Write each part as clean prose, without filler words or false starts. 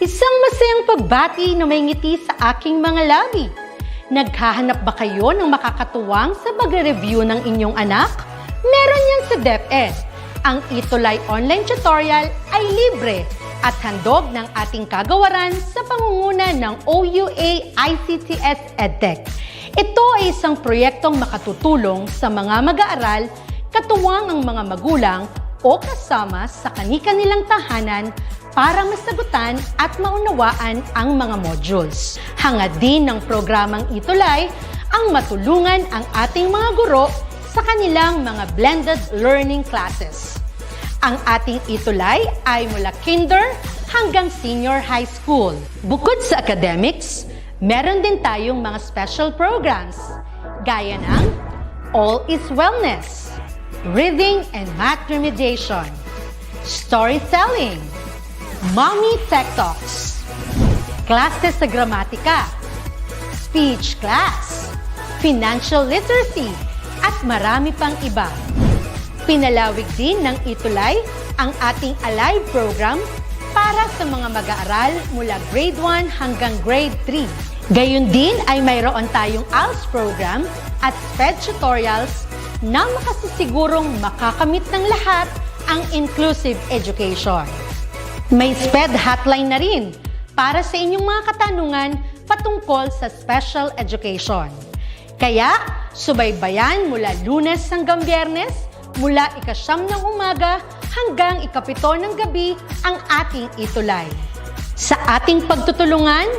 Isang masayang pagbati na may ngiti sa aking mga labi. Naghahanap ba kayo ng makakatuwang sa pagre-review ng inyong anak? Meron yan sa DepEd. Ang ETUlay online tutorial ay libre at handog ng ating kagawaran sa pangunguna ng OUA ICTS EdTech. Ito ay isang proyektong makatutulong sa mga mag-aaral, katuwang ang mga magulang o kasama sa kani-kanilang tahanan para masagutan at maunawaan ang mga modules. Hangad din ng programang ETUlay ang matulungan ang ating mga guro sa kanilang mga blended learning classes. Ang ating ETUlay ay mula kinder hanggang senior high school. Bukod sa academics, meron din tayong mga special programs gaya ng All is Wellness, Reading and Math Remediation, Storytelling, Mommy Tech Talks, Classes sa Gramatika, Speech Class, Financial Literacy, at marami pang iba. Pinalawig din ng ETUlay ang ating Alive program para sa mga mag-aaral mula grade 1 hanggang grade 3. Gayun din ay mayroon tayong ALS program at SPED tutorials na makasisigurong makakamit ng lahat ang inclusive education. May SPED hotline na rin para sa inyong mga katanungan patungkol sa special education. Kaya, subaybayan mula Lunes hanggang Biyernes, mula 9:00 ng umaga hanggang 7:00 ng gabi ang ating ETUlay. Sa ating pagtutulungan,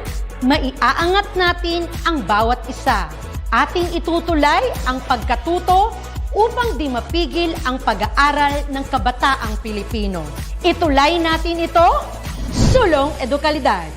maiaangat natin ang bawat isa. Ating itutulay ang pagkatuto upang di mapigil ang pag-aaral ng kabataang Pilipino. Itulay natin ito, sulong edukalidad.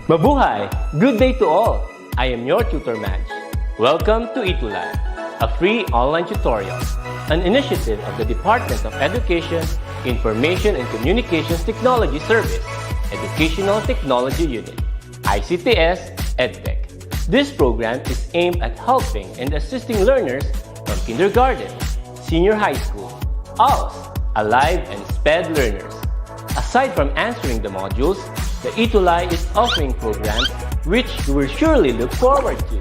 Mabuhay! Good day to all! I am your tutor Madge. Welcome to ETUlay, a free online tutorial, an initiative of the Department of Education, Information and Communications Technology Service, Educational Technology Unit, ICTS EdTech. This program is aimed at helping and assisting learners from kindergarten, senior high school, ALS, Alive, and SPED learners. Aside from answering the modules, the ETUlay is offering programs which you will surely look forward to.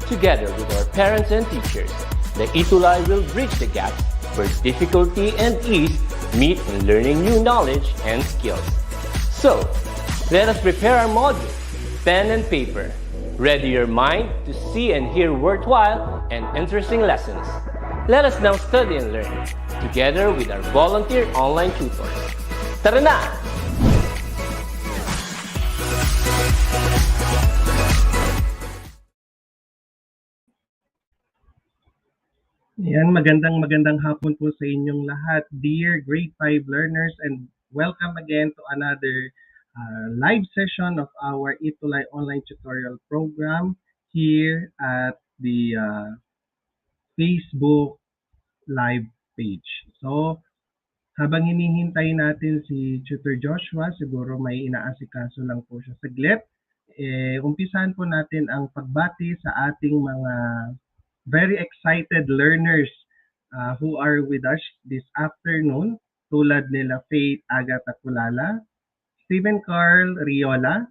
Together with our parents and teachers, the ETUlay will bridge the gaps where difficulty and ease meet in learning new knowledge and skills. So, let us prepare our module, pen and paper. Ready your mind to see and hear worthwhile and interesting lessons. Let us now study and learn, together with our volunteer online tutors. Tara na! Yan, magandang hapon po sa inyong lahat, dear grade 5 learners, and welcome again to another live session of our ETUlay online tutorial program here at the Facebook live page. So, habang hinihintay natin si Tutor Joshua, siguro may inaasikaso lang po siya saglit. Umpisahan po natin ang pagbati sa ating mga very excited learners who are with us this afternoon, tulad nila Faith Agatha Kulala, Stephen Carl Riola,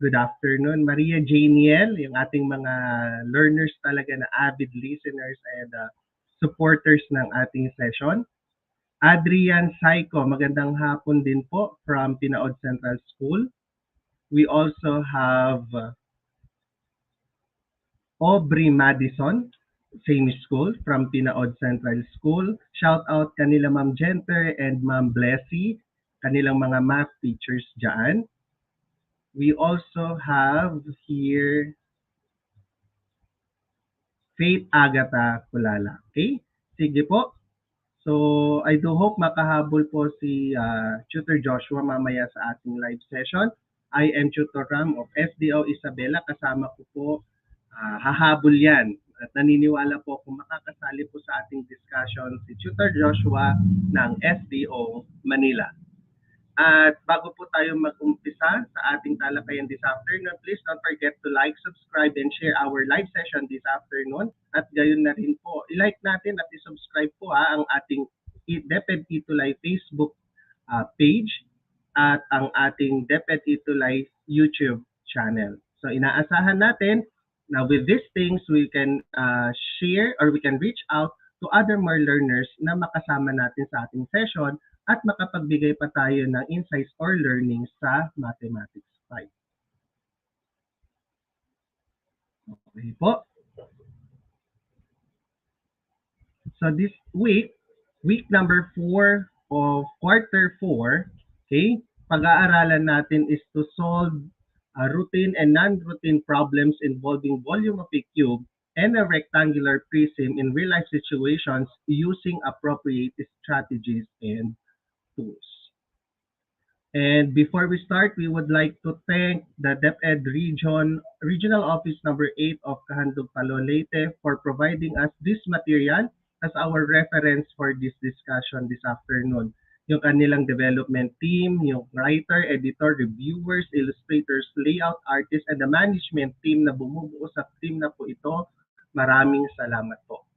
good afternoon, Maria Janiel, yung ating mga learners talaga na avid listeners and supporters ng ating session. Adrian Saiko, magandang hapon din po from Pinaod Central School. We also have Aubrey Madison, same school, from Pinaod Central School. Shout out kanila Ma'am Jenter and Ma'am Blessy, kanilang mga math teachers dyan. We also have here Faith Agatha Kulala. Okay? Sige po. So, I do hope makahabol po si Tutor Joshua mamaya sa ating live session. I am Tutor Ram of SDO Isabela. Kasama ko po, hahabol yan. At naniniwala po kung makakasali po sa ating discussion si Tutor Joshua ng SDO Manila. At bago po tayo mag-umpisa sa ating talakayan this afternoon, please don't forget to like, subscribe, and share our live session this afternoon. At gayon na rin po, i-like natin at i-subscribe po ang ating DepEd ETUlay Facebook page at ang ating DepEd ETUlay YouTube channel. So inaasahan natin na with these things, we can share or we can reach out to other more learners na makasama natin sa ating session at makapagbigay pa tayo ng insights or learning sa Mathematics 5. Okay po. So this week number 4 of quarter 4, okay, pag-aaralan natin is to solve routine and non-routine problems involving volume of a cube and a rectangular prism in real-life situations using appropriate strategies and tools. And before we start, we would like to thank the DepEd Regional Office number 8 of Kahandog, Palo, Leyte for providing us this material as our reference for this discussion this afternoon. Yung kanilang development team, yung writer, editor, reviewers, illustrators, layout artists, and the management team na bumubuo sa team na po ito, maraming salamat po.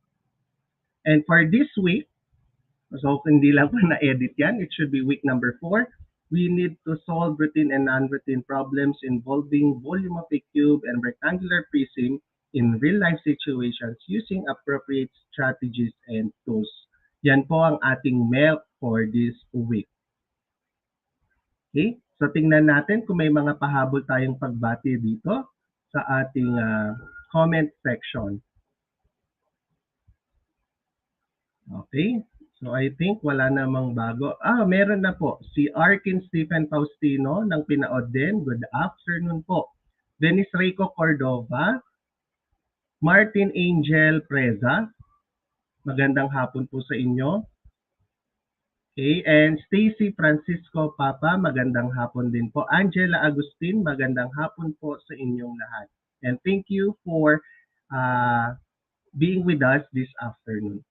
And for this week, so hindi lang po na-edit yan, it should be week number 4. We need to solve routine and non-routine problems involving volume of a cube and rectangular prism in real-life situations using appropriate strategies and tools. Yan po ang ating MELC for this week. Okay, so tingnan natin kung may mga pahabol tayong pagbati dito sa ating comment section. Okay. So I think wala namang bago. Meron na po. Si Arkin Stephen Faustino ng Pinaod din. Good afternoon po. Dennis Rico Cordova. Martin Angel Preza. Magandang hapon po sa inyo. Okay. And Stacy Francisco Papa. Magandang hapon din po. Angela Agustin. Magandang hapon po sa inyong lahat. And thank you for being with us this afternoon.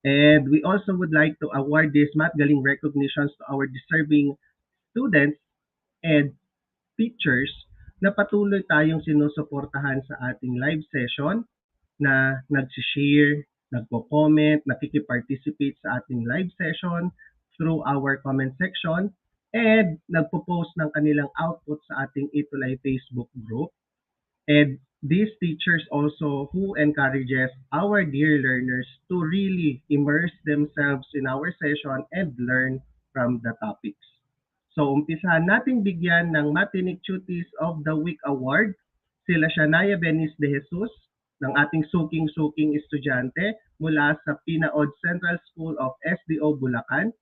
And we also would like to award these Math Galing recognitions to our deserving students and teachers na patuloy tayong sinusuportahan sa ating live session na nagsishare, nagko-comment, nakikiparticipate sa ating live session through our comment section, and nagpo-post ng kanilang output sa ating ETUlay Facebook group. And these teachers also who encourages our dear learners to really immerse themselves in our session and learn from the topics. So umpisahan nating bigyan ng Matinic Cuties of the Week Award sila Shanaya Benis de Jesus ng ating suking-suking estudyante mula sa Pinaod Central School of SDO Bulacan.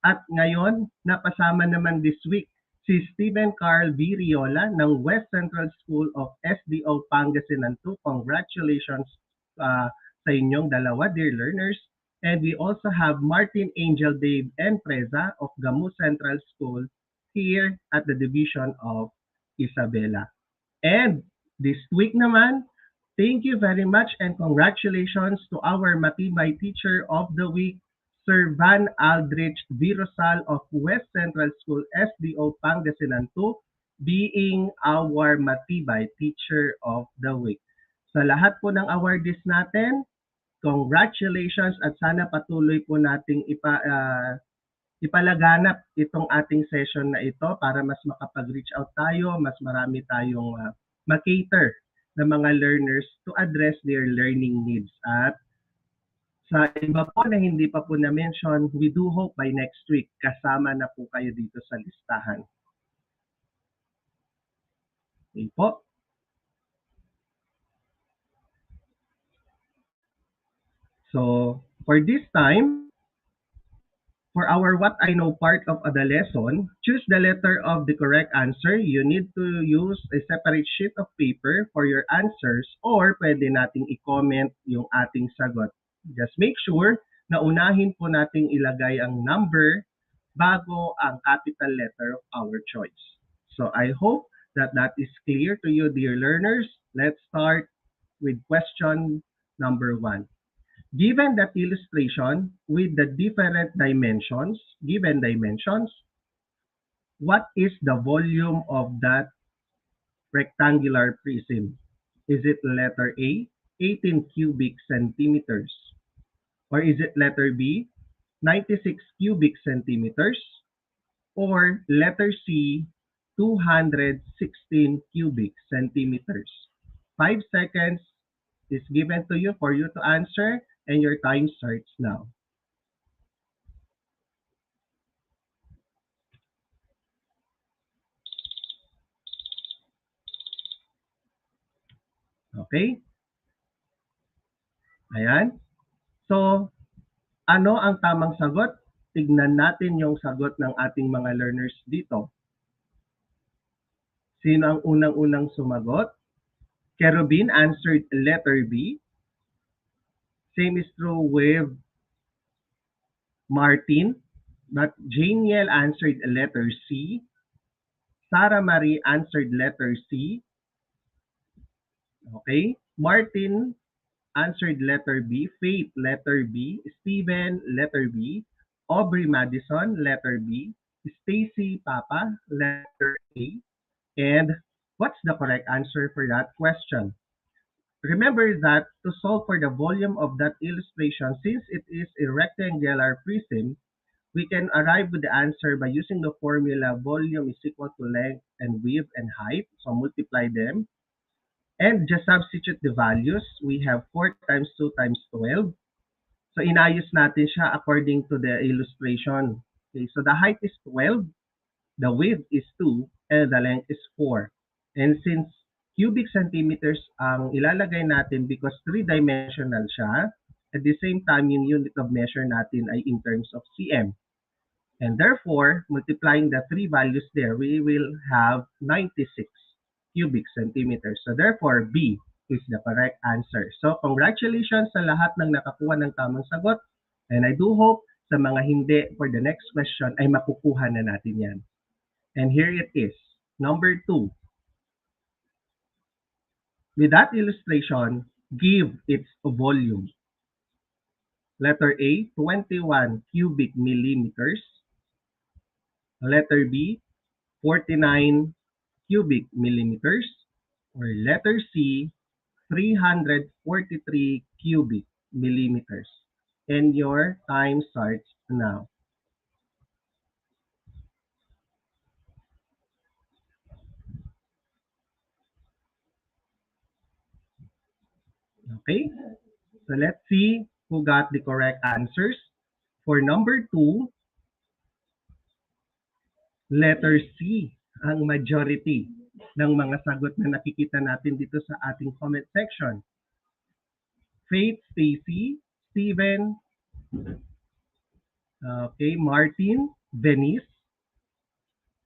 At ngayon, napasama naman this week si Stephen Carl V. Riola ng West Central School of SDO Pangasinan 2. Congratulations sa inyong dalawa, dear learners. And we also have Martin Angel Dave and Preza of Gamu Central School here at the Division of Isabela. And this week naman, thank you very much and congratulations to our Matibay Teacher of the Week, Sir Van Aldrich Virosal of West Central School SDO Pangasinan 2, being our Matibay Teacher of the Week. Sa lahat po ng awardees natin, congratulations at sana patuloy po nating ipalaganap itong ating session na ito para mas makapag-reach out tayo, mas marami tayong makater na mga learners to address their learning needs. At sa iba po na hindi pa po na-mention, we do hope by next week kasama na po kayo dito sa listahan. Okay po. So, for this time, for our What I Know part of the lesson, choose the letter of the correct answer. You need to use a separate sheet of paper for your answers or pwede nating i-comment yung ating sagot. Just make sure na unahin po nating ilagay ang number bago ang capital letter of our choice. So I hope that that is clear to you, dear learners. Let's start with question number 1. Given that illustration with the different dimensions, given dimensions, What is the volume of that rectangular prism? Is it letter A, 18 cubic centimeters? Or is it letter B, 96 cubic centimeters? Or letter C, 216 cubic centimeters? 5 seconds is given to you for you to answer, and your time starts now. Okay? Ayan. So, ano ang tamang sagot? Tignan natin yung sagot ng ating mga learners dito. Sino ang unang-unang sumagot? Kerubin answered letter B. Same is true with Martin. But Janiel answered letter C. Sarah Marie answered letter C. Okay. Martin answered letter B. Faith, letter B. Steven, letter B. Aubrey Madison, letter B. Stacy Papa, letter A. And what's the correct answer for that question? Remember that to solve for the volume of that illustration, since it is a rectangular prism, we can arrive with the answer by using the formula volume is equal to length and width and height. So multiply them and just substitute the values. We have 4 times 2 times 12. So inayos natin siya according to the illustration. Okay, so the height is 12, the width is 2, and the length is 4. And since cubic centimeters ang ilalagay natin because three-dimensional siya, at the same time yung unit of measure natin ay in terms of cm. And therefore, multiplying the three values there, we will have 96 cubic centimeters. So therefore, B is the correct answer. So congratulations sa lahat ng nakakuha ng tamang sagot. And I do hope sa mga hindi for the next question ay makukuha na natin yan. And here it is. Number 2. With that illustration, give its volume. Letter A, 21 cubic millimeters. Letter B, 49 cubic millimeters. Or letter C, 343 cubic millimeters. And your time starts now. Okay, so let's see who got the correct answers. For number 2, letter C ang majority ng mga sagot na nakikita natin dito sa ating comment section. Faith, Stacy, Steven, okay, Martin, Venice,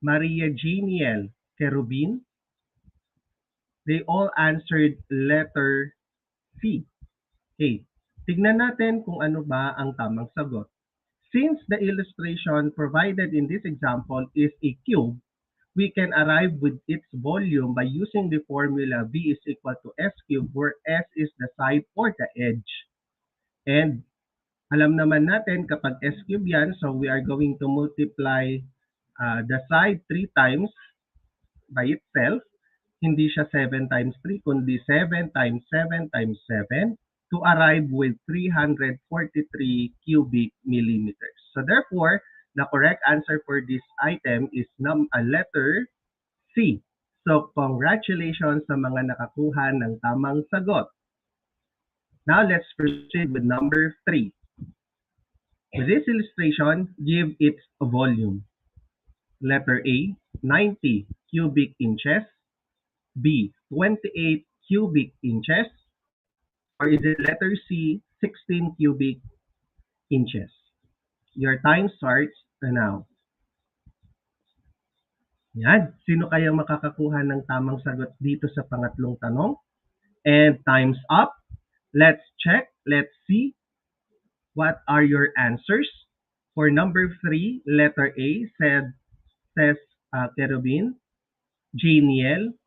Maria Janiel, Kerubin. They all answered letter C. Okay, tignan natin kung ano ba ang tamang sagot. Since the illustration provided in this example is a cube, we can arrive with its volume by using the formula V is equal to S cubed, where S is the side or the edge. And alam naman natin kapag S cubed yan, so we are going to multiply the side 3 times by itself. Hindi siya 7 times 3, kundi 7 times 7 times 7 to arrive with 343 cubic millimeters. So therefore, the correct answer for this item is letter C. So congratulations sa mga nakakuha ng tamang sagot. Now let's proceed with number 3. With this illustration, give its volume. Letter A, 90 cubic inches. B, 28 cubic inches? Or is it letter C, 16 cubic inches? Your time starts now. Yan. Sino kaya makakakuha ng tamang sagot dito sa pangatlong tanong? And time's up. Let's check. Let's see. What are your answers? For number 3, letter A says Kerubin, Janiel,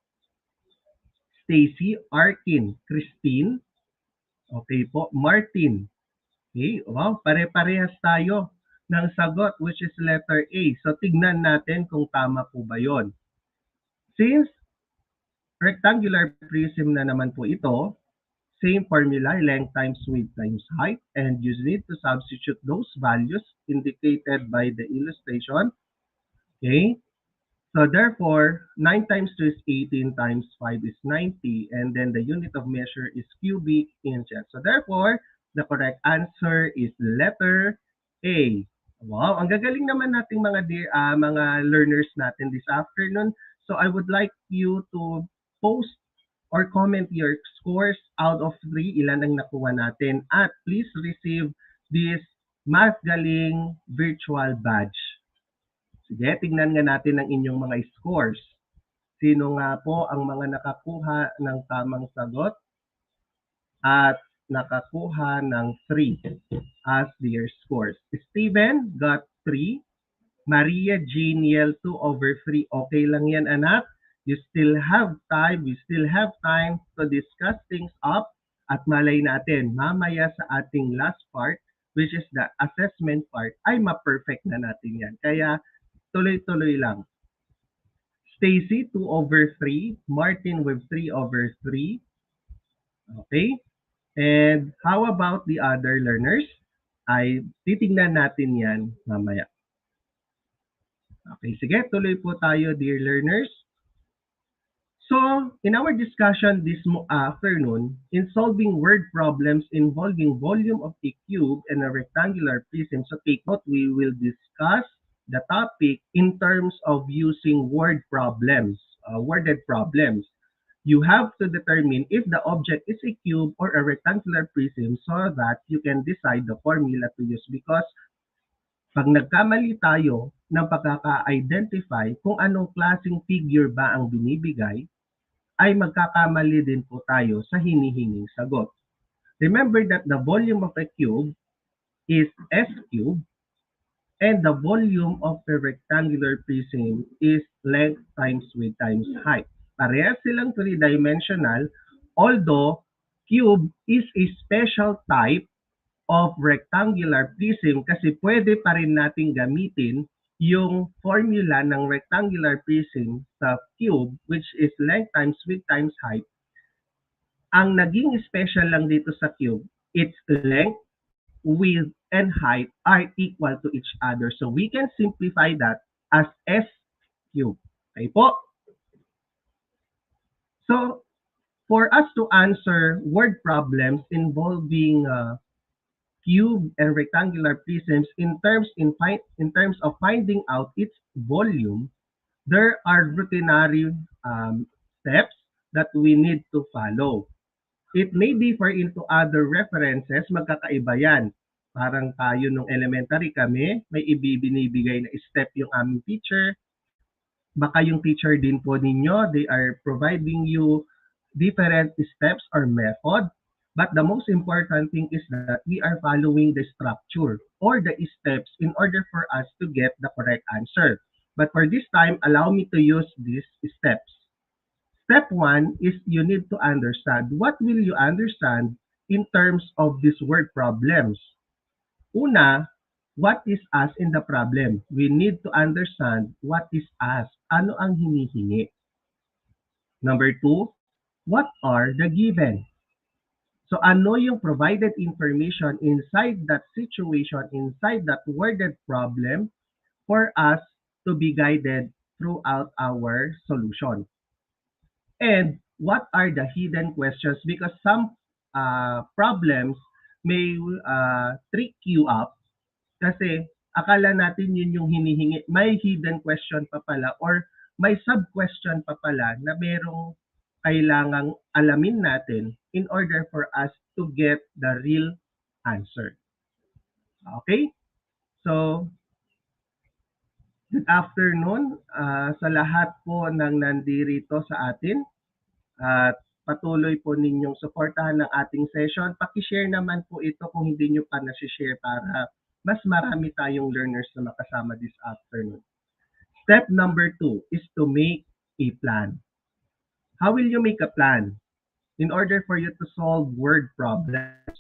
Stacy, Arkin, Christine. Okay po, Martin. Okay, wow, pare-parehas tayo. ng sagot, which is letter A. So tignan natin kung tama po ba yon. Since rectangular prism na naman po ito, same formula, length times width times height, and you need to substitute those values indicated by the illustration. Okay? So therefore, 9 times 2 is 18 times 5 is 90, and then the unit of measure is cubic inches. So therefore, the correct answer is letter A. Wow, ang gagaling naman nating mga learners natin this afternoon. So I would like you to post or comment your scores out of 3, ilan ang nakuha natin, at please receive this Math Galing virtual badge. Sige, tingnan nga natin ang inyong mga scores. Sino nga po ang mga nakakuha ng tamang sagot at nakakuha ng 3 as their scores? Steven got 3. Maria Janiel 2/3. Okay lang yan, anak. You still have time. We still have time to discuss things up. At malay natin, mamaya sa ating last part, which is the assessment part, ay ma-perfect na natin yan. Kaya tuloy-tuloy lang. Stacy 2/3. Martin with 3/3. Okay? And how about the other learners? Ay titingnan natin yan mamaya. Okay, sige, tuloy po tayo, dear learners. So, in our discussion this afternoon, in solving word problems involving volume of a cube and a rectangular prism, so take note, we will discuss the topic in terms of using worded problems. You have to determine if the object is a cube or a rectangular prism so that you can decide the formula to use, because pag nagkamali tayo ng pagkaka-identify kung anong klaseng figure ba ang binibigay, ay magkakamali din po tayo sa hinihinging sagot. Remember that the volume of a cube is S cube and the volume of a rectangular prism is length times width times height. Parehas silang three-dimensional, although cube is a special type of rectangular prism kasi pwede pa rin natin gamitin yung formula ng rectangular prism sa cube, which is length times width times height. Ang naging special lang dito sa cube, its length, width, and height are equal to each other. So we can simplify that as S cube. Okay po? So for us to answer word problems involving cube and rectangular prisms in terms of finding out its volume, there are routinary steps that we need to follow. It may differ into other references, magkakaiba yan. Parang tayo nung elementary kami, may ibibinibigay na step yung aming teacher. Baka yung teacher din po ninyo, they are providing you different steps or method. But the most important thing is that we are following the structure or the steps in order for us to get the correct answer. But for this time, allow me to use these steps. Step 1 is you need to understand. What will you understand in terms of these word problems? Una, what is asked in the problem? We need to understand what is asked. Ano ang hinihingi? Number 2, what are the given? So ano yung provided information inside that situation, inside that worded problem for us to be guided throughout our solution? And what are the hidden questions? Because some problems may trick you up kasi akala natin yun yung hinihingi. May hidden question pa pala or may sub-question pa pala na merong kailangang alamin natin in order for us to get the real answer. Okay? So, good afternoon sa lahat po ng nandirito sa atin. At patuloy po ninyong suportahan ng ating session. Paki-share naman po ito kung hindi nyo pa nasi-share para mas marami tayong learners na makasama this afternoon. Step number 2 is to make a plan. How will you make a plan? In order for you to solve word problems,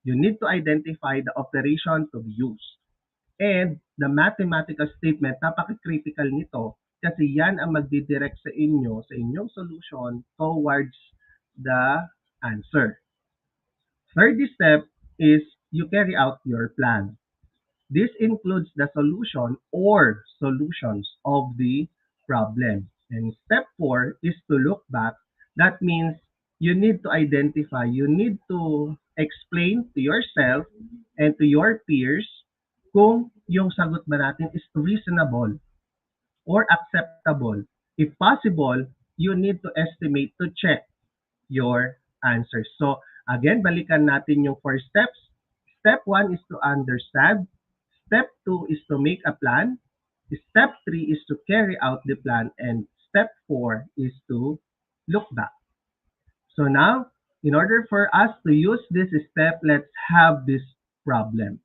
you need to identify the operation to be used. And the mathematical statement, napaka-critical nito kasi yan ang magdidirect sa inyo, sa inyong solution towards the answer. Third step is you carry out your plan. This includes the solution or solutions of the problem. And step 4 is to look back. That means you need to identify, you need to explain to yourself and to your peers kung yung sagot ba natin is reasonable or acceptable. If possible, you need to estimate to check your answers. So again, balikan natin yung 4 steps. Step 1 is to understand. Step 2 is to make a plan. Step 3 is to carry out the plan. And step 4 is to look back. So now, in order for us to use this step, let's have this problem.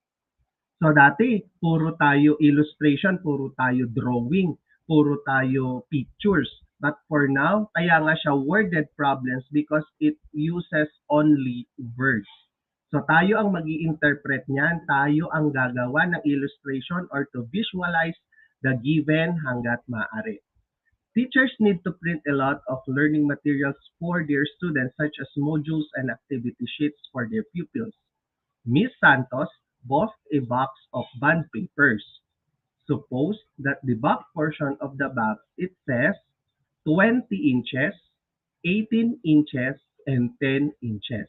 So dati, puro tayo illustration, puro tayo drawing, puro tayo pictures. But for now, kaya nga siya worded problems because it uses only words. So tayo ang mag-i-interpret niyan, tayo ang gagawa ng illustration or to visualize the given hanggat maaari. Teachers need to print a lot of learning materials for their students such as modules and activity sheets for their pupils. Miss Santos bought a box of bond papers. Suppose that the back portion of the box, it says 20 inches, 18 inches, and 10 inches.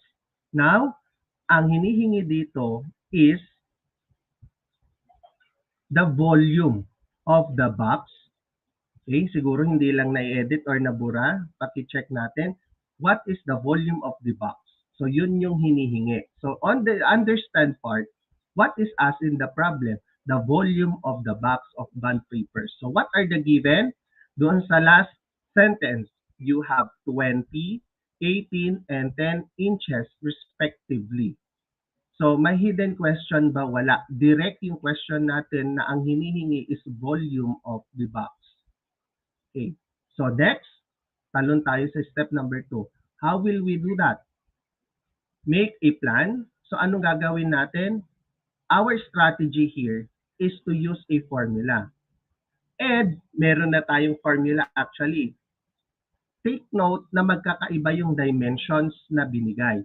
Now, ang hinihingi dito is the volume of the box. Okay, siguro hindi lang na-edit or nabura. Paki-check natin. What is the volume of the box? So, yun yung hinihingi. So, on the understand part, what is asked in the problem? The volume of the box of bond papers. So, what are the given? Doon sa last sentence, you have 20, 18, and 10 inches respectively. So, may hidden question ba? Wala. Direct yung question natin na ang hinihingi is volume of the box. Okay. So, next, talon tayo sa step number 2. How will we do that? Make a plan. So, anong gagawin natin? Our strategy here is to use a formula. And, meron na tayong formula actually. Take note na magkakaiba yung dimensions na binigay.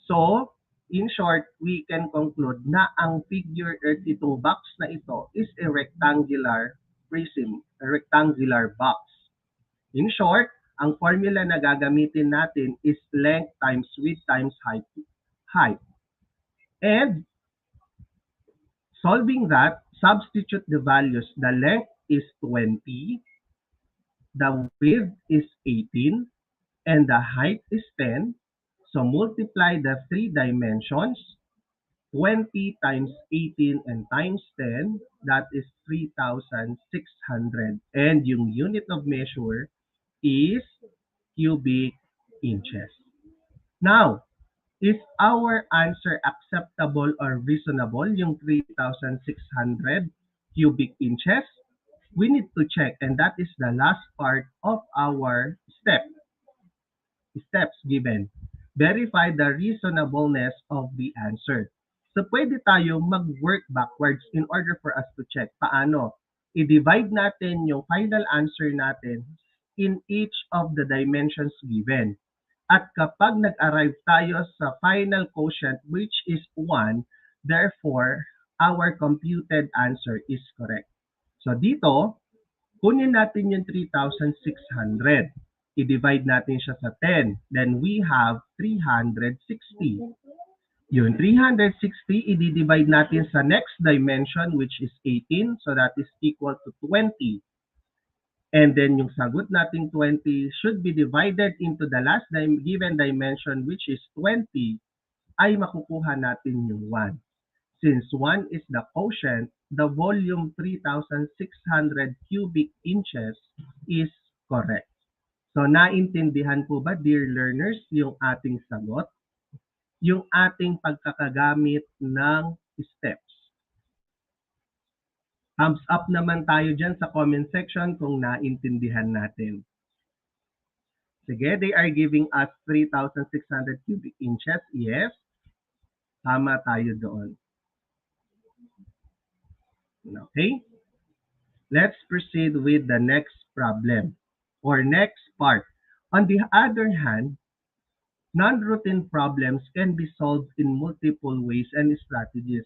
So, in short, we can conclude na ang figure or itong box na ito is a rectangular prism, a rectangular box. In short, ang formula na gagamitin natin is length times width times height. And solving that, substitute the values. The length is 20, the width is 18, and the height is 10. So multiply the three dimensions, 20 times 18 and times 10, that is 3,600. And yung unit of measure is cubic inches. Now, is our answer acceptable or reasonable, yung 3,600 cubic inches? We need to check, and that is the last part of our steps given. Verify the reasonableness of the answer. So, pwede tayo mag-work backwards in order for us to check. Paano? I-divide natin yung final answer natin in each of the dimensions given. At kapag nag-arrive tayo sa final quotient which is 1, therefore, our computed answer is correct. So dito, kunin natin yung 3,600. I-divide natin siya sa 10. Then we have 360. Yung 360, i-divide natin sa next dimension which is 18. So that is equal to 20. And then yung sagot nating 20 should be divided into the last given dimension which is 20, ay makukuha natin yung 1. Since 1 is the quotient, the volume 3,600 cubic inches is correct. So naintindihan po ba, dear learners, yung ating sagot? Yung ating pagkakagamit ng steps. Thumbs up naman tayo dyan sa comment section kung naintindihan natin. Sige, they are giving us 3,600 cubic inches. Yes, tama tayo doon. Okay? Let's proceed with the next problem or next part. On the other hand, non-routine problems can be solved in multiple ways and strategies.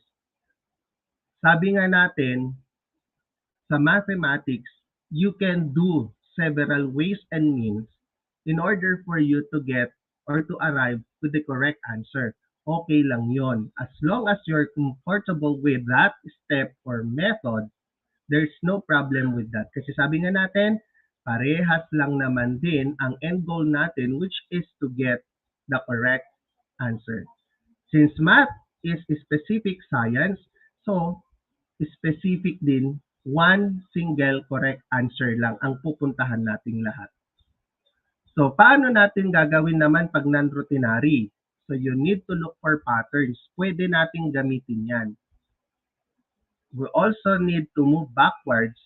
Sabi nga natin, sa mathematics, you can do several ways and means in order for you to get or to arrive to the correct answer. Okay lang yon. As long as you're comfortable with that step or method, there's no problem with that. Kasi sabi nga natin, parehas lang naman din ang end goal natin, which is to get the correct answer. Since math is specific science, so specific din, one single correct answer lang ang pupuntahan nating lahat. So, paano natin gagawin naman pag non-routinary? So, you need to look for patterns. Pwede nating gamitin yan. We also need to move backwards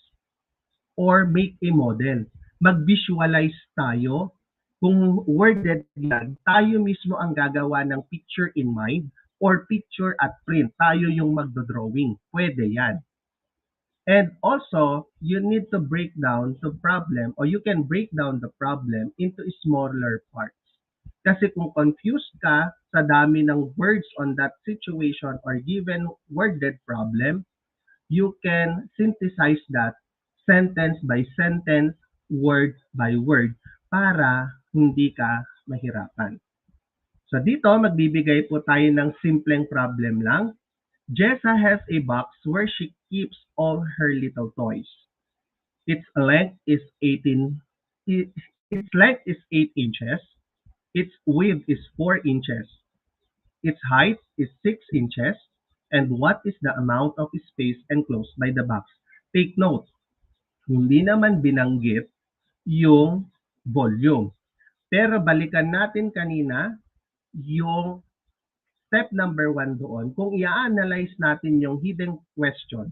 or make a model. Mag-visualize tayo. Kung worded yan, tayo mismo ang gagawa ng picture in mind or picture at print. Tayo yung magdodrawing. Pwede yan. And also, you need to break down the problem or you can break down the problem into smaller parts. Kasi kung confused ka sa dami ng words on that situation or given worded problem, you can synthesize that sentence by sentence, word by word, para hindi ka mahirapan. So dito, magbibigay po tayo ng simpleng problem lang. Jessa has a box where she keeps all her little toys. Its length is 18. Its length is 8 inches. Its width is 4 inches. Its height is 6 inches. And what is the amount of space enclosed by the box? Take note, hindi naman binanggit yung volume. Pero balikan natin kanina yung step number 1 doon. Kung i-analyze natin yung hidden question,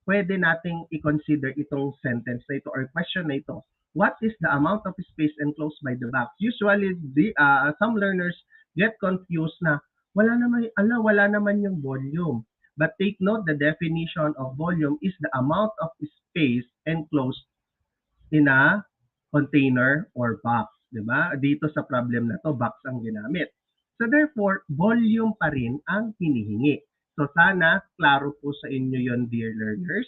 pwede nating i-consider itong sentence na ito or question na ito. What is the amount of space enclosed by the box? Usually, some learners get confused na wala naman yung volume. But take note, the definition of volume is the amount of space enclosed in a container or box. Diba? Dito sa problem na to, box ang ginamit. So therefore, volume pa rin ang hinihingi. So sana klaro po sa inyo yon, dear learners.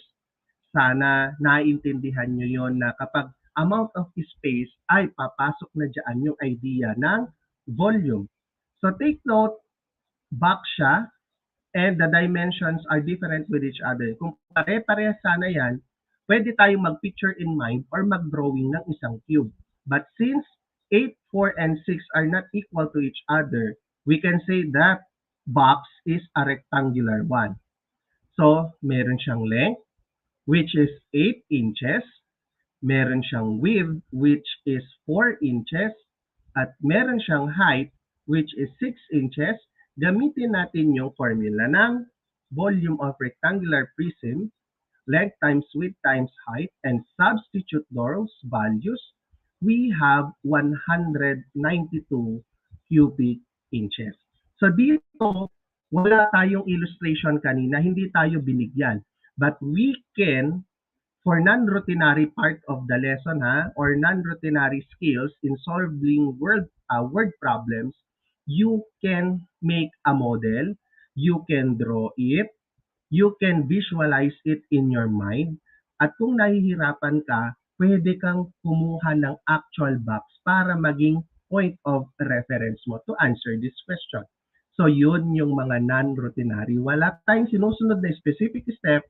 Sana naiintindihan nyo yon na kapag amount of space ay papasok na dyan yung idea ng volume. So take note, box siya and the dimensions are different with each other. Kung pare-pareha sana yan, pwede tayong mag-picture in mind or mag-drawing ng isang cube. But since 8, 4, and 6 are not equal to each other, we can say that box is a rectangular one. So, meron siyang length, which is 8 inches. Meron siyang width, which is 4 inches. At meron siyang height, which is 6 inches. Gamitin natin yung formula ng volume of rectangular prism, length times width times height, and substitute those values, we have 192 cubic inches. So dito, wala tayong illustration kanina, hindi tayo binigyan. But we can, for non-routinary part of the lesson or non-routinary skills in solving word problems, you can make a model, you can draw it, you can visualize it in your mind. At kung nahihirapan ka, pwede kang kumuha ng actual box para maging point of reference mo to answer this question. So yun yung mga non-routinary. Wala tayong sinusunod na specific step,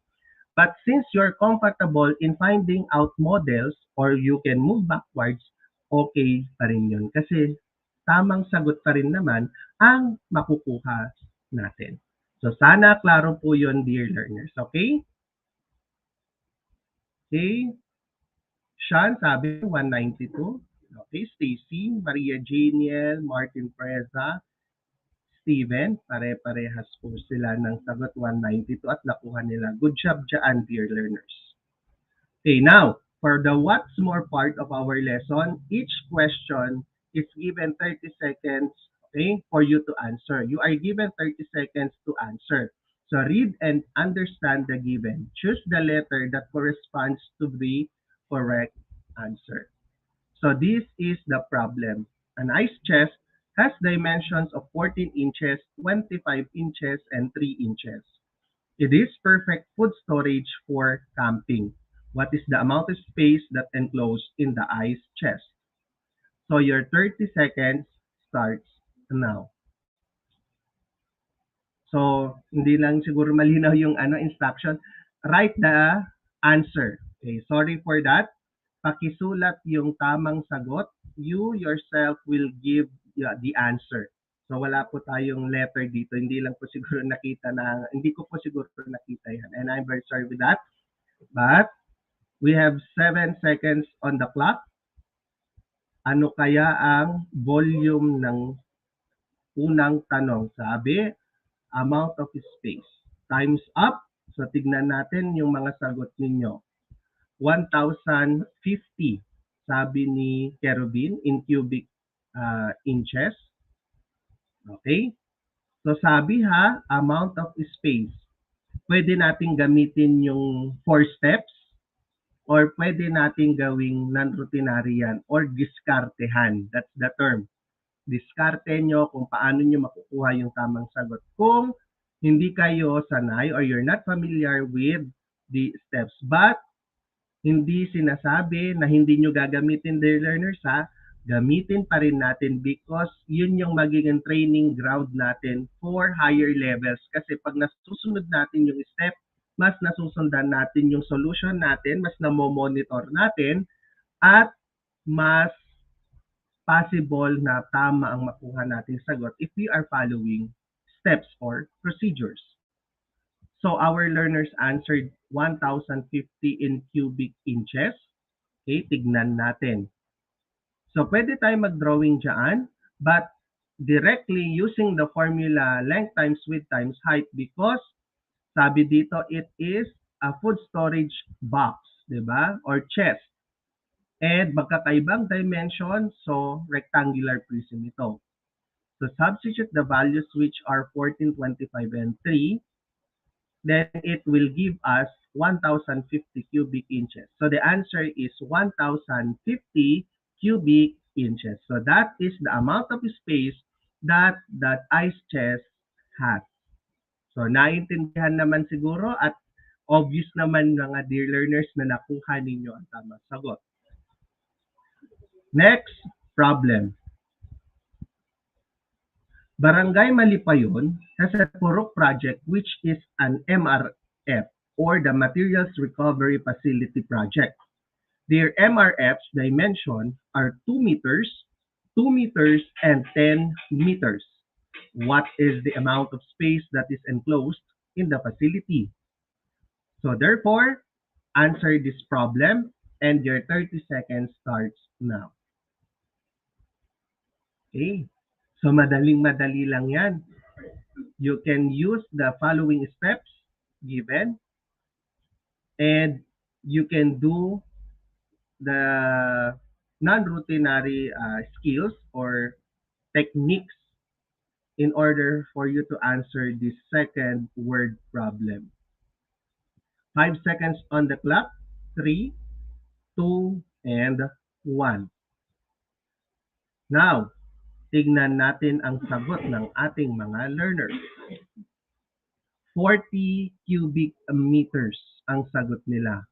but since you're comfortable in finding out models or you can move backwards, okay pa rin yun. Kasi tamang sagot pa rin naman ang makukuha natin. So sana klaro po yun, dear learners. Okay? Okay. Sean, sabi 192. Okay. Stacy, Maria Janiel, Martin Preza, Steven, pare-parehas po sila ng sagot 192 at nakuha nila. Good job dyan, dear learners. Okay, now, for the what's more part of our lesson, each question is given 30 seconds, okay, for you to answer. You are given 30 seconds to answer. So read and understand the given. Choose the letter that corresponds to the correct answer. So this is the problem. An ice chest has dimensions of 14 inches, 25 inches, and 3 inches. It is perfect food storage for camping. What is the amount of space that enclosed in the ice chest? So your 30 seconds starts now. So hindi lang siguro malinaw yung instruction. Write the answer. Okay, sorry for that. Pakisulat yung tamang sagot. You yourself will give the answer. So wala po tayong letter dito. Hindi lang po siguro nakita na, hindi ko po siguro nakita yan. And I'm very sorry with that. But we have 7 seconds on the clock. Ano kaya ang volume ng unang tanong? Sabi, amount of space. Time's up. So tignan natin yung mga sagot ninyo. 1,050, sabi ni Kerubin, in cubic inches. Okay? So sabi amount of space. Pwede nating gamitin yung 4 steps or pwede nating gawing non-routinary yan or diskartehan. That's the term. Diskarte nyo kung paano nyo makukuha yung tamang sagot. Kung hindi kayo sanay or you're not familiar with the steps. But hindi sinasabi na hindi nyo gagamitin, dear learners, gamitin pa rin natin because yun yung magiging training ground natin for higher levels. Kasi pag nasusunod natin yung step, mas nasusundan natin yung solution natin, mas namomonitor natin, at mas possible na tama ang makuha natin sagot if we are following steps or procedures. So our learners answered 1,050 in cubic inches. Okay, tignan natin. So pwede tayo mag-drawing dyan, but directly using the formula length times width times height because sabi dito it is a food storage box, diba? Or chest. And magkakaibang dimension, so rectangular prism ito. So substitute the values which are 14, 25, and 3. Then it will give us 1,050 cubic inches. So the answer is 1,050 cubic inches. So that is the amount of space that ice chest has. So naintindihan naman siguro at obvious naman mga dear learners na nakuha ninyo ang tamang sagot. Next problem. Barangay Malipayon has a Purok project which is an MRF or the Materials Recovery Facility project. Their MRF's dimension are 2 meters, 2 meters, and 10 meters. What is the amount of space that is enclosed in the facility? So therefore, answer this problem and your 30 seconds starts now. Okay. So madaling-madali lang yan. You can use the following steps given and you can do the non-routinary skills or techniques in order for you to answer this second word problem. 5 seconds on the clock. 3, 2, and 1. Now, tignan natin ang sagot ng ating mga learners. 40 cubic meters ang sagot nila.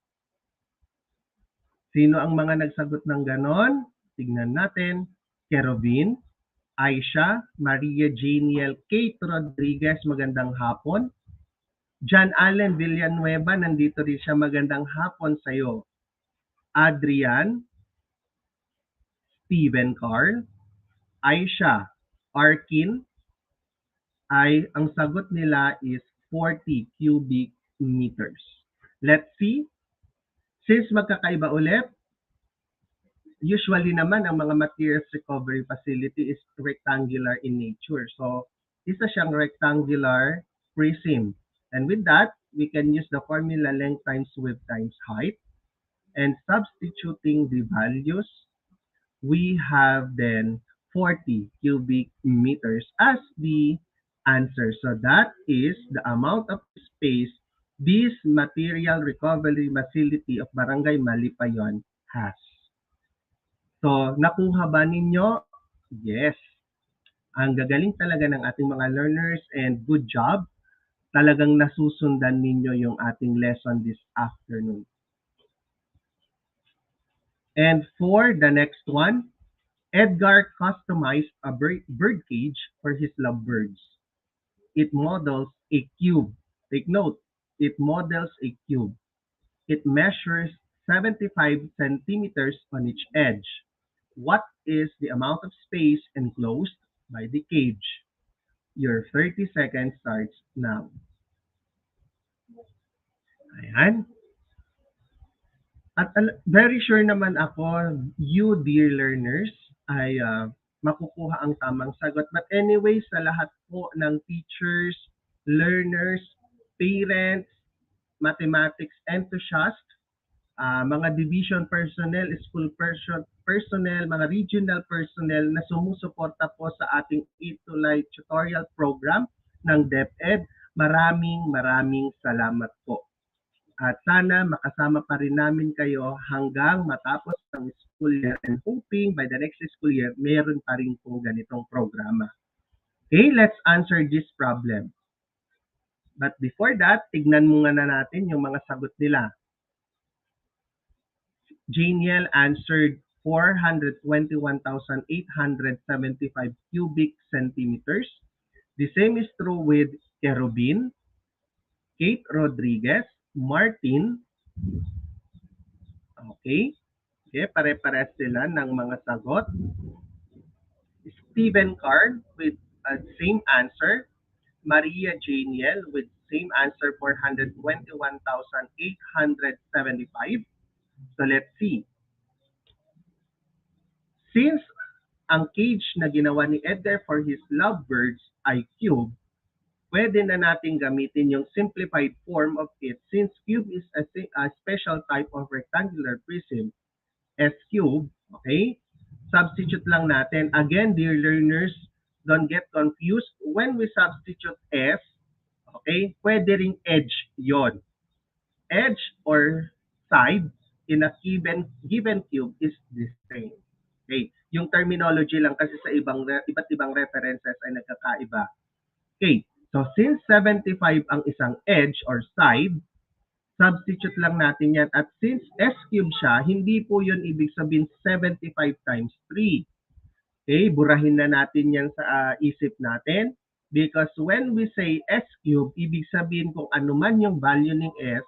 Sino ang mga nagsagot ng ganon? Tignan natin. Kerubin, Aisha, Maria Janiel, Kate Rodriguez, magandang hapon. John Allen Villanueva, nandito rin siya, magandang hapon sa'yo. Adrian, Steven Carl, Aisha, Arkin, ay ang sagot nila is 40 cubic meters. Let's see. Since magkakaiba ulit, usually naman ang mga materials recovery facility is rectangular in nature. So, isa siyang rectangular prism. And with that, we can use the formula length times width times height. And substituting the values, we have then 40 cubic meters as the answer. So that is the amount of space this material recovery facility of Barangay Malipayon has. So, nakuha ba ninyo? Yes. Ang gagaling talaga ng ating mga learners and good job. Talagang nasusundan ninyo yung ating lesson this afternoon. And for the next one, Edgar customized a bird cage for his lovebirds. It models a cube. Take note, it models a cube. It measures 75 centimeters on each edge. What is the amount of space enclosed by the cage? Your 30 seconds starts now. Ayan. At very sure naman ako, you dear learners, ay makukuha ang tamang sagot. But anyway, sa lahat po ng teachers, learners, parents, mathematics enthusiasts, mga division personnel, school personnel, mga regional personnel na sumusuporta po sa ating ETUlay tutorial program ng DepEd. Maraming salamat po. At sana makasama pa rin namin kayo hanggang matapos ang school year and hoping by the next school year, meron pa rin pong ganitong programa. Okay, let's answer this problem. But before that, tignan muna natin yung mga sagot nila. Janiel answered 421,875 cubic centimeters. The same is true with Kerubin, Kate Rodriguez, Martin. Okay, pare-pares sila ng mga sagot. Stephen Carr with same answer. Maria Janiel with same answer, 421,875. So let's see. Since ang cage na ginawa ni Edgar for his lovebirds ay cube, pwede na natin gamitin yung simplified form of it since cube is a special type of rectangular prism, S cube, okay? Substitute lang natin. Again, dear learners, don't get confused. When we substitute S, okay, pwede ring edge yon. Edge or side in a given cube is the same. Okay, yung terminology lang kasi sa iba't ibang references ay nagkakaiba. Okay, so since 75 ang isang edge or side, substitute lang natin yan. At since S cube siya, hindi po yun ibig sabihin 75 times 3. Okay, burahin na natin yan sa isip natin. Because when we say S cube, ibig sabihin kung ano man yung value ng S,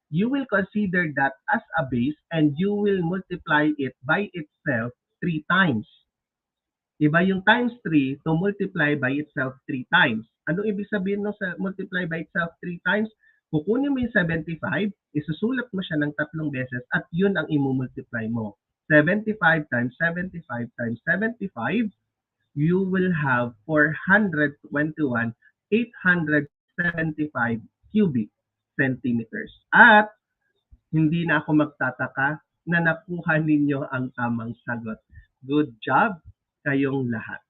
you will consider that as a base and you will multiply it by itself 3 times. Diba yung times 3 to multiply by itself 3 times. Anong ibig sabihin ng multiply by itself 3 times? Kukunin mo yung 75, isusulat mo siya ng 3 beses at yun ang imumultiply mo. 75 times 75 times 75, you will have 421,875 cubic centimeters. At hindi na ako magtataka na nakuha ninyo ang tamang sagot. Good job kayong lahat.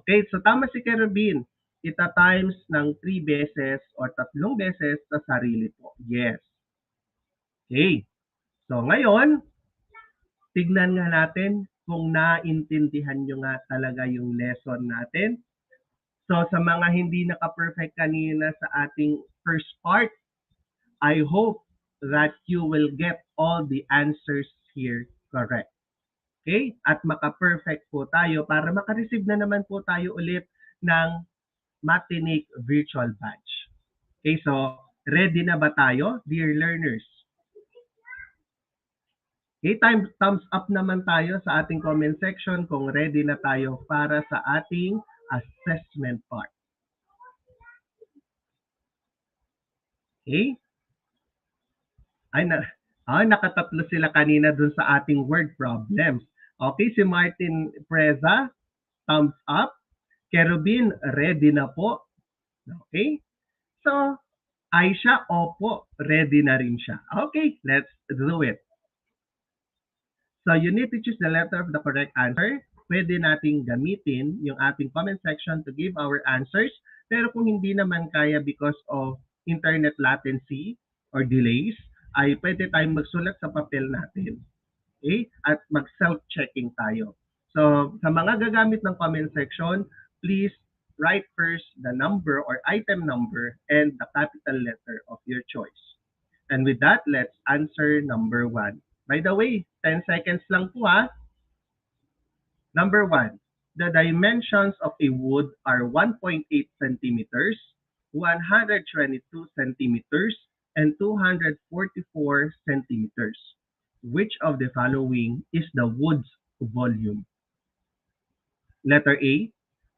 Okay, so tama si Kerubin. Ita times ng 3 beses or 3 beses sa sarili po. Yes. Okay. So ngayon, tignan nga natin kung naintindihan nyo nga talaga yung lesson natin. So sa mga hindi naka-perfect kanina sa ating first part, I hope that you will get all the answers here correct. Okay? At maka-perfect po tayo para maka-receive na naman po tayo ulit ng Matinic Virtual Badge. Okay, so ready na ba tayo, dear learners? Okay, thumbs up naman tayo sa ating comment section kung ready na tayo para sa ating assessment part. Okay? Nakatatlo sila kanina dun sa ating word problems. Okay, si Martin Preza, thumbs up. Kerubin, ready na po. Okay? So, Aisha, opo, ready na rin siya. Okay, let's do it. So, you need to choose the letter of the correct answer. pwede nating gamitin yung ating comment section to give our answers. Pero kung hindi naman kaya because of internet latency or delays, ay pwede tayong magsulat sa papel natin. Okay? At mag-self-checking tayo. So, sa mga gagamit ng comment section, please write first the number or item number and the capital letter of your choice. And with that, let's answer number 1. By the way, 10 seconds lang po ha. Number 1, the dimensions of a wood are 1.8 centimeters, 122 centimeters, and 244 centimeters. Which of the following is the wood's volume? Letter A,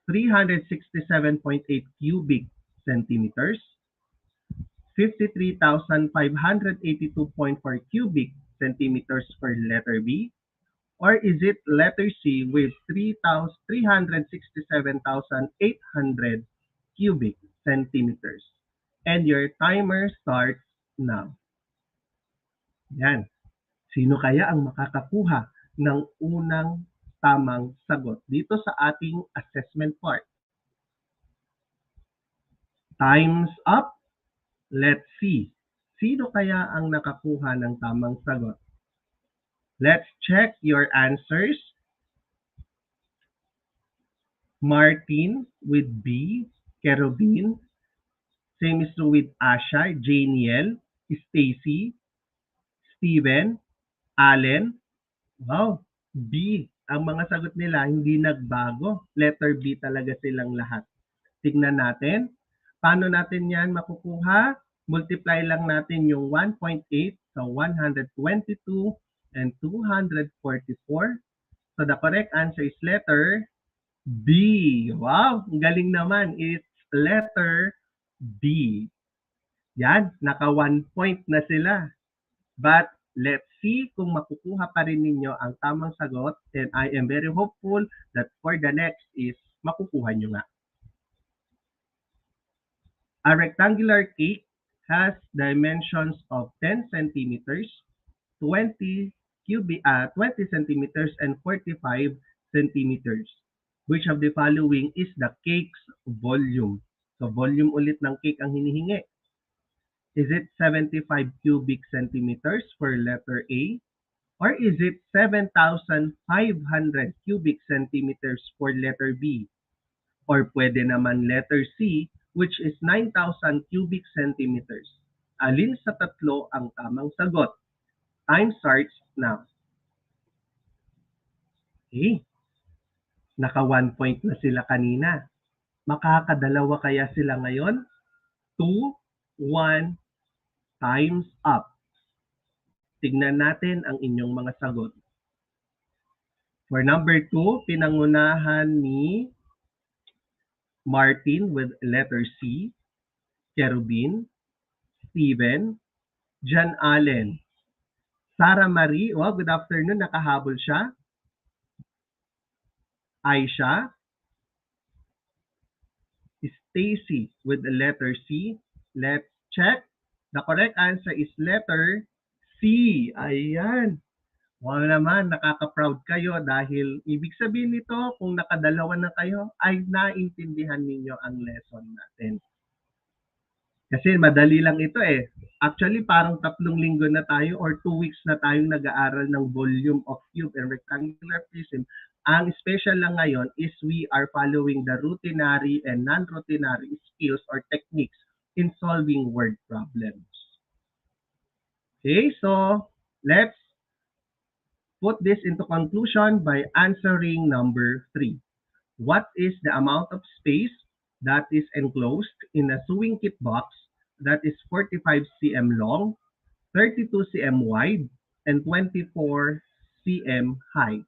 367.8 cubic centimeters, 53,582.4 cubic centimeters for letter B, or is it letter C with 367,800 cubic centimeters? And your timer starts now. Yan. Sino kaya ang makakakuha ng unang tamang sagot dito sa ating assessment part? Time's up. Let's see. Sino kaya ang nakakuha ng tamang sagot? Let's check your answers. Martin with B, Kerubin. Same is true with Asha, Janiel, Stacy, Steven, Allen. Wow, B. Ang mga sagot nila hindi nagbago. Letter B talaga silang lahat. Tignan natin. Paano natin yan makukuha? Multiply lang natin yung 1.8 sa 122 and 244. So the correct answer is letter B. Wow, ang galing naman. It's letter B. Yan, naka 1 point na sila. But let's see kung makukuha pa rin ninyo ang tamang sagot. And I am very hopeful that for the next is makukuha nyo nga. A rectangular cake has dimensions of 10 centimeters, 20 centimeters, and 45 centimeters. Which of the following is the cake's volume? So volume ulit ng cake ang hinihingi. Is it 75 cubic centimeters for letter A? Or is it 7,500 cubic centimeters for letter B? Or pwede naman letter C, which is 9,000 cubic centimeters. Alin sa tatlo ang tamang sagot? Time starts now. Okay. Naka 1 point na sila kanina. Makakadalawa kaya sila ngayon? 2, 1, time's up. Tignan natin ang inyong mga sagot. For number 2, pinangunahan ni Martin with letter C, Kerubin, Steven, John Allen, Sarah Marie, well, good afternoon, nakahabol siya. Aisha, Stacy with the letter C. Let's check. The correct answer is letter C. Ayan. Wow naman, nakaka-proud kayo dahil ibig sabihin nito, kung nakadalawa na kayo, ay naintindihan ninyo ang lesson natin. Kasi madali lang ito eh. Actually, parang 3 linggo na tayo or 2 weeks na tayong nag-aaral ng volume of cube and rectangular prism. Ang special lang ngayon is we are following the routinary and non-routinary skills or techniques in solving word problems. Okay, so let's put this into conclusion by answering number 3. What is the amount of space that is enclosed in a sewing kit box that is 45 cm long, 32 cm wide, and 24 cm high?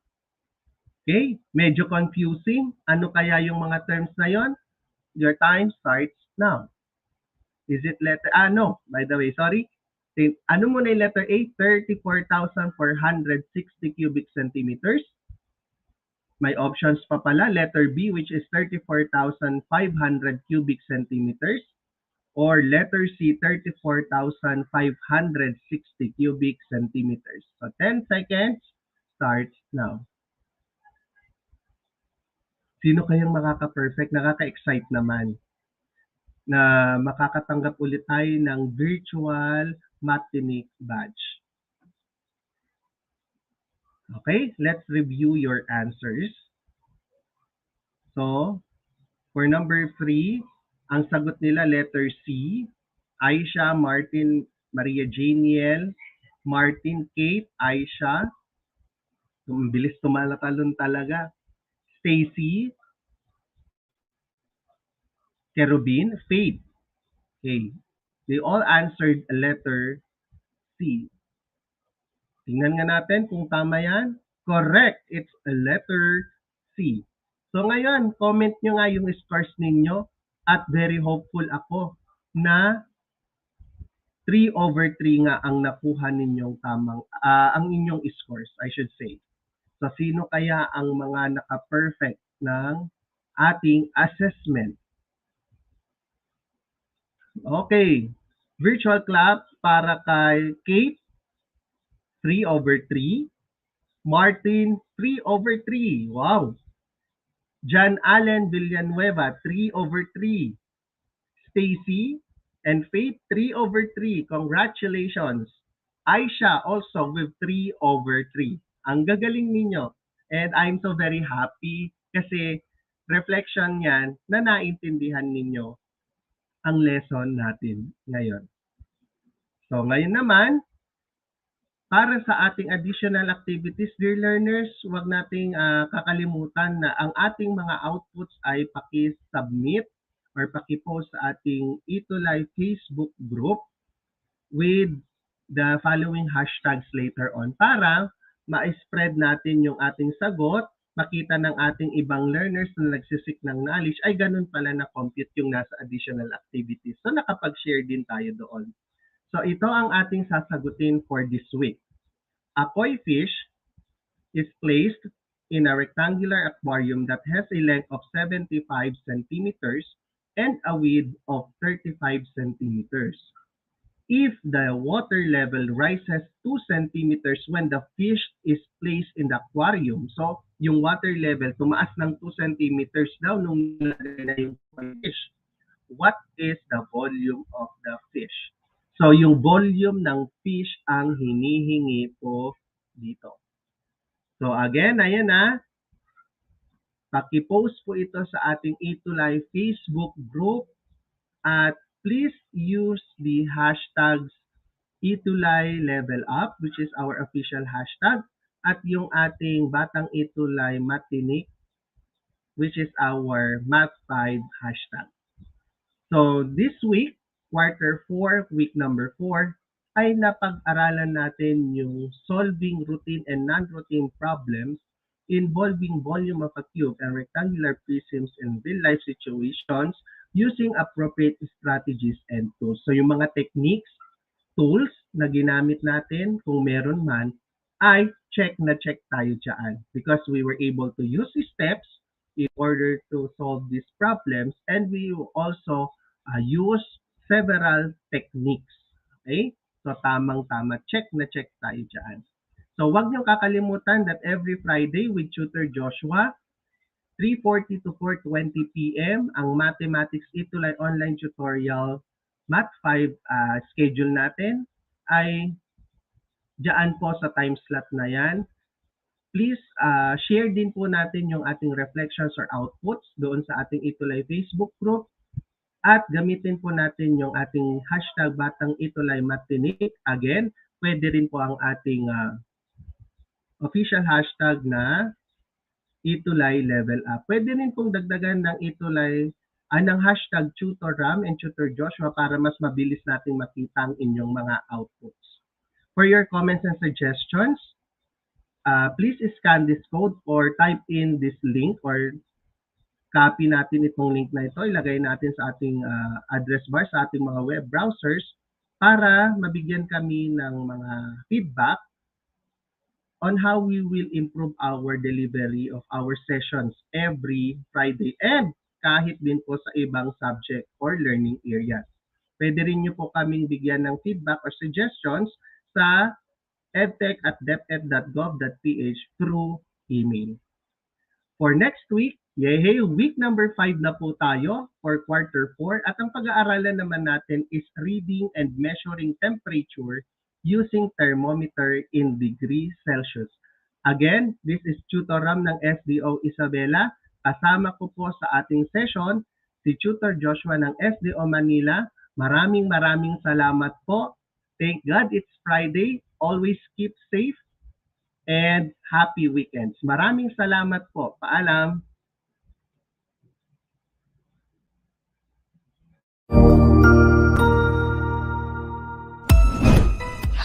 Okay, medyo confusing. Ano kaya yung mga terms na yon? Your time starts now. Is it letter A? No, by the way, sorry. Ano muna yung letter A? 34,460 cubic centimeters. May options pa pala. Letter B, which is 34,500 cubic centimeters. Or letter C, 34,560 cubic centimeters. So 10 seconds starts now. Sino kayang makaka-perfect? Nakaka-excite naman na makakatanggap ulit tayo ng virtual matinee badge. Okay, let's review your answers. So, for number 3, ang sagot nila letter C, Aisha, Martin, Maria Janiel, Martin, Kate, Aisha, bilis tumalatalon talaga. Stacy, Kerubin, Faith. Okay. They all answered letter C. Tingnan nga natin kung tama yan. Correct. It's a letter C. So ngayon, comment nyo nga yung scores ninyo at very hopeful ako na 3/3 nga ang nakuha ninyong tamang, ang inyong scores, I should say. So sino kaya ang mga naka-perfect ng ating assessment? Okay. Virtual clap para kay Kate, 3/3. Martin, 3/3. Wow. John Allen Villanueva, 3/3. Stacy and Faith, 3/3. Congratulations. Aisha also with 3/3. Ang gagaling ninyo. And I'm so very happy kasi reflection yan na naintindihan ninyo ang lesson natin ngayon. So ngayon naman, para sa ating additional activities, dear learners, huwag nating kakalimutan na ang ating mga outputs ay paki-submit or paki-post sa ating ETUlay Facebook group with the following hashtags later on para ma-spread natin yung ating sagot, makita ng ating ibang learners na nagsisik ng knowledge, ay ganun pala na-compute yung nasa additional activities. So nakapag-share din tayo doon. So ito ang ating sasagutin for this week. A koi fish is placed in a rectangular aquarium that has a length of 75 centimeters and a width of 35 centimeters. If the water level rises 2 centimeters when the fish is placed in the aquarium, so yung water level tumaas ng 2 centimeters daw nung nilagay na yung fish, what is the volume of the fish? So yung volume ng fish ang hinihingi po dito. So again, ayan na. Paki-post po ito sa ating ETUlay Facebook group at please use the hashtags ETUlay Level Up, which is our official hashtag, at yung ating Batang ETUlay Matinee, which is our Math 5 hashtag. So this week, quarter 4, week number 4, ay napag-aralan natin yung solving routine and non-routine problems involving volume of a cube and rectangular prisms in real-life situations using appropriate strategies and tools. So yung mga techniques, tools na ginamit natin, kung meron man, ay check na check tayo dyan because we were able to use steps in order to solve these problems and we also use several techniques. Okay? So tamang-tama, check na check tayo dyan. So wag niyong kakalimutan that every Friday with Tutor Joshua, 3:40 to 4:20 p.m. ang Mathematics ETUlay online tutorial Math 5 schedule natin ay dyan po sa time slot na yan. Please share din po natin yung ating reflections or outputs doon sa ating ETUlay Facebook group at gamitin po natin yung ating hashtag Batang ETUlay Matinee. Again, pwede rin po ang ating official hashtag na ETUlay Level Up. Pwede rin pong dagdagan ng ETUlay ng hashtag Tutor Ram and Tutor Joshua para mas mabilis nating makita ang inyong mga outputs. For your comments and suggestions, please scan this code or type in this link or copy natin itong link na ito, ilagay natin sa ating address bar sa ating mga web browsers para mabigyan kami ng mga feedback on how we will improve our delivery of our sessions every Friday and kahit din po sa ibang subject or learning areas. Pwede rin nyo po kaming bigyan ng feedback or suggestions sa edtech@deped.gov.ph through email. For next week, Yay! Week number 5 na po tayo for quarter 4 at ang pag-aaralan naman natin is reading and measuring temperature using thermometer in degrees Celsius. Again, this is Tutor Ram ng SDO Isabela. Kasama ko po sa ating session si Tutor Joshua ng SDO Manila. Maraming salamat po. Thank God it's Friday. Always keep safe and happy weekends. Maraming salamat po. Paalam.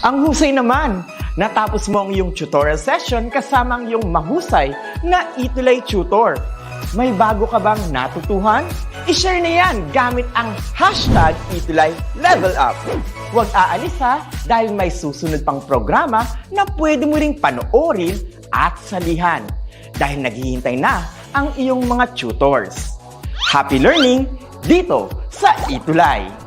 Ang husay naman! Natapos mo ang iyong tutorial session kasama ang iyong mahusay na ETUlay tutor. May bago ka bang natutuhan? I-share na yan gamit ang hashtag #ETUlayLevelUp. Huwag aalis ha dahil may susunod pang programa na pwede mo ring panoorin at salihan dahil naghihintay na ang iyong mga tutors. Happy learning dito sa ETUlay!